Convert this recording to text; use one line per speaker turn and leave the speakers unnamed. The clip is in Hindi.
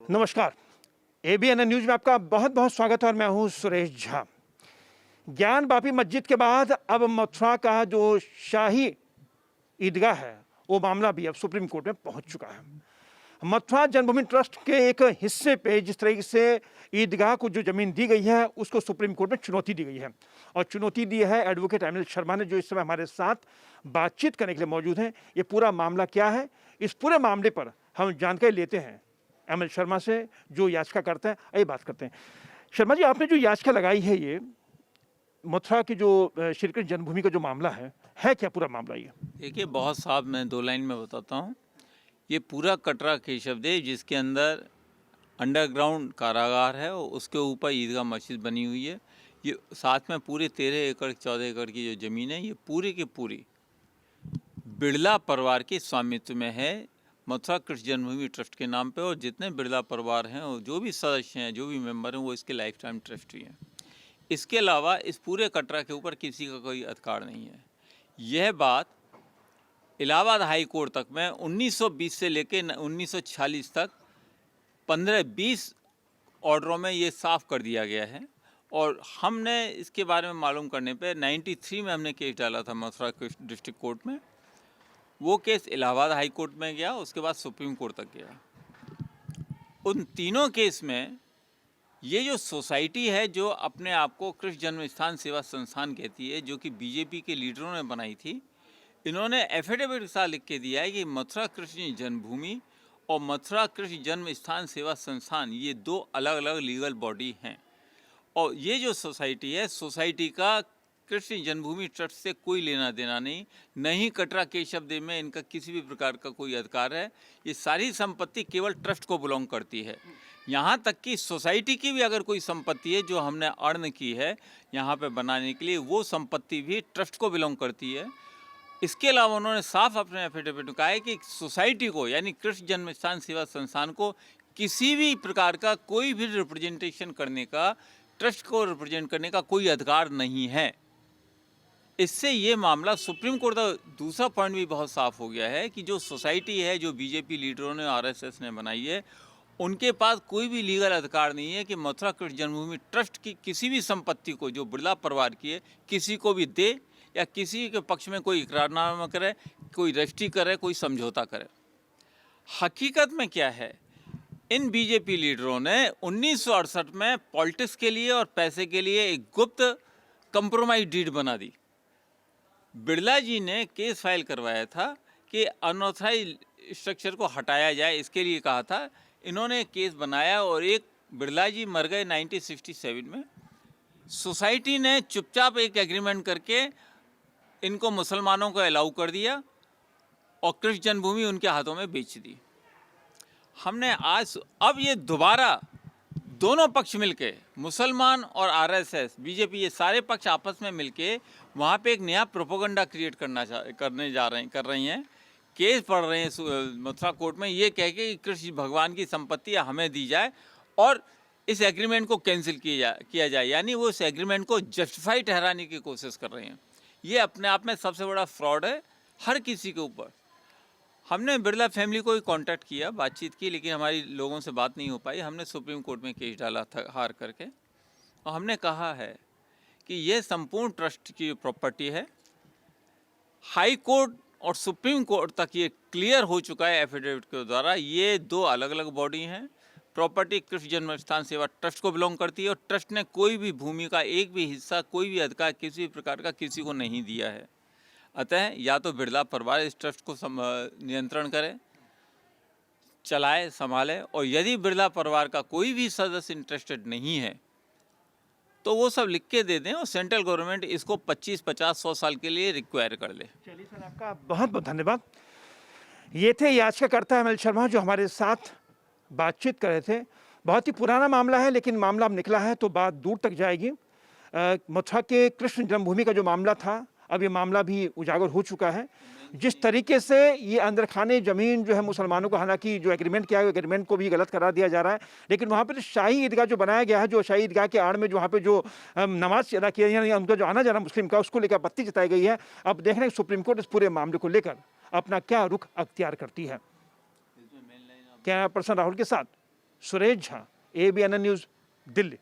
नमस्कार। एबीएन न्यूज में आपका बहुत बहुत स्वागत है और मैं हूं सुरेश झा। ज्ञान बापी मस्जिद के बाद अब मथुरा का जो शाही ईदगाह है वो मामला भी अब सुप्रीम कोर्ट में पहुंच चुका है। मथुरा जन्मभूमि ट्रस्ट के एक हिस्से पे जिस तरीके से ईदगाह को जो जमीन दी गई है उसको सुप्रीम कोर्ट में चुनौती दी गई है और चुनौती दी है एडवोकेट एमएल शर्मा ने, जो इस समय हमारे साथ बातचीत करने के लिए मौजूद हैं। ये पूरा मामला क्या है, इस पूरे मामले पर हम जानकारी लेते हैं एमएल शर्मा से, जो याचिका करते हैं। आइए बात करते हैं। शर्मा जी, आपने जो याचिका लगाई है, ये मथुरा की जो श्री कृष्ण जन्मभूमि का जो मामला है क्या पूरा मामला? ये
देखिए, बहुत साफ मैं 2 लाइन में बताता हूँ। ये पूरा कटरा केशवदेव जिसके अंदर अंडरग्राउंड कारागार है और उसके ऊपर ईदगाह मस्जिद बनी हुई है। ये साथ में पूरे 13 एकड़ 14 एकड़ की जो ज़मीन है, ये पूरी की पूरी बिड़ला परिवार के स्वामित्व में है, मथुरा कृष्ण जन्मभूमि ट्रस्ट के नाम पे। और जितने बिड़ला परिवार हैं और जो भी सदस्य हैं, जो भी मेंबर हैं, वो इसके लाइफ टाइम ट्रस्टी हैं। इसके अलावा इस पूरे कटरा के ऊपर किसी का कोई अधिकार नहीं है। यह बात इलाहाबाद हाई कोर्ट तक में 1920 से लेकर 1946 तक 15-20 ऑर्डरों में ये साफ कर दिया गया है। और हमने इसके बारे में मालूम करने पे 93 में हमने केस डाला था मथुरा डिस्ट्रिक्ट कोर्ट में। वो केस इलाहाबाद हाई कोर्ट में गया, उसके बाद सुप्रीम कोर्ट तक गया। उन तीनों केस में ये जो सोसाइटी है, जो अपने आप को कृष्ण जन्म स्थान सेवा संस्थान कहती है, जो कि बीजेपी के लीडरों ने बनाई थी, इन्होंने एफिडेविट के साथ लिख के दिया है कि मथुरा कृष्ण जन्मभूमि और मथुरा कृष्ण जन्म स्थान सेवा संस्थान ये 2 अलग अलग लीगल बॉडी हैं। और ये जो सोसाइटी है, सोसाइटी का कृष्ण जन्मभूमि ट्रस्ट से कोई लेना देना नहीं, नहीं कटरा केशवदेव में इनका किसी भी प्रकार का कोई अधिकार है। ये सारी संपत्ति केवल ट्रस्ट को बिलोंग करती है। यहाँ तक कि सोसाइटी की भी अगर कोई संपत्ति है जो हमने अर्न की है यहाँ पे बनाने के लिए, वो संपत्ति भी ट्रस्ट को बिलोंग करती है। इसके अलावा उन्होंने साफ अपने एफिडेविट में कहा है कि सोसाइटी को, यानी कृष्ण जन्म स्थान सेवा संस्थान को, किसी भी प्रकार का कोई भी रिप्रेजेंटेशन करने का, ट्रस्ट को रिप्रेजेंट करने का कोई अधिकार नहीं है। इससे ये मामला सुप्रीम कोर्ट का दूसरा पॉइंट भी बहुत साफ हो गया है कि जो सोसाइटी है, जो बीजेपी लीडरों ने, आरएसएस ने बनाई है, उनके पास कोई भी लीगल अधिकार नहीं है कि मथुरा कृष्ण जन्मभूमि ट्रस्ट की किसी भी संपत्ति को जो बिड़ला परिवार की है किसी को भी दे या किसी के पक्ष में कोई इकरारनामा करे, कोई रजिस्ट्री करे, कोई समझौता करे। हकीकत में क्या है, इन बीजेपी लीडरों ने 1968 में पॉलिटिक्स के लिए और पैसे के लिए एक गुप्त कंप्रोमाइज डीड बना दी। बिड़ला जी ने केस फाइल करवाया था कि अनऑथराइज स्ट्रक्चर को हटाया जाए, इसके लिए कहा था। इन्होंने केस बनाया और एक बिड़ला जी मर गए 1967 में। सोसाइटी ने चुपचाप एक एग्रीमेंट करके इनको मुसलमानों को अलाउ कर दिया और कृष्ण जन्मभूमि उनके हाथों में बेच दी। हमने आज अब ये दोबारा दोनों पक्ष मिलके, मुसलमान और आरएसएस, बीजेपी, ये सारे पक्ष आपस में मिलके वहाँ पे एक नया प्रोपोगंडा क्रिएट कर रही हैं। केस पढ़ रहे हैं मथुरा कोर्ट में, ये कह के कि कृष्ण भगवान की संपत्ति हमें दी जाए और इस एग्रीमेंट को कैंसिल किया जाए, यानी वो इस एग्रीमेंट को जस्टिफाई ठहराने की कोशिश कर रहे हैं। ये अपने आप में सबसे बड़ा फ्रॉड है हर किसी के ऊपर। हमने बिड़ला फैमिली को ही कांटेक्ट किया, बातचीत की, लेकिन हमारी लोगों से बात नहीं हो पाई। हमने सुप्रीम कोर्ट में केस डाला था हार करके, और हमने कहा है कि ये संपूर्ण ट्रस्ट की प्रॉपर्टी है। हाई कोर्ट और सुप्रीम कोर्ट तक ये क्लियर हो चुका है एफिडेविट के द्वारा। ये 2 अलग अलग बॉडी हैं। प्रॉपर्टी कृष्ण जन्म स्थान सेवा ट्रस्ट को बिलोंग करती है और ट्रस्ट ने कोई भी भूमि का एक भी हिस्सा, कोई भी अधिकार किसी भी प्रकार का किसी को नहीं दिया है। अतः या तो बिड़ला परिवार इस ट्रस्ट को नियंत्रण करे, चलाए, संभाले, और यदि बिड़ला परिवार का कोई भी सदस्य इंटरेस्टेड नहीं है तो वो सब लिख के दे दें और सेंट्रल गवर्नमेंट इसको 25, 50, 100 साल के लिए रिक्वायर कर ले।
चलिए सर, आपका बहुत बहुत धन्यवाद। ये थे याचिकाकर्ता एमएल शर्मा जो हमारे साथ बातचीत कर रहे थे। बहुत ही पुराना मामला है, लेकिन मामला अब निकला है तो बात दूर तक जाएगी। मथुरा के कृष्ण जन्मभूमि का जो मामला था, अब ये मामला भी उजागर हो चुका है। जिस तरीके से ये अंदर खाने ज़मीन जो है मुसलमानों को, हालांकि जो एग्रीमेंट किया है एग्रीमेंट को भी गलत करार दिया जा रहा है, लेकिन वहाँ पर शाही ईदगाह जो बनाया गया है, जो शाही ईदगाह के आड़ में जो वहाँ पे जो नमाज अदा किया जाए, उनका जो आना जाना मुस्लिम का, उसको लेकर आपत्ति जताई गई है। अब देख रहे हैं सुप्रीम कोर्ट इस पूरे मामले को लेकर अपना क्या रुख अख्तियार करती है। कैमरा पर्सन राहुल के साथ सुरेश झा, ABN न्यूज़, दिल्ली।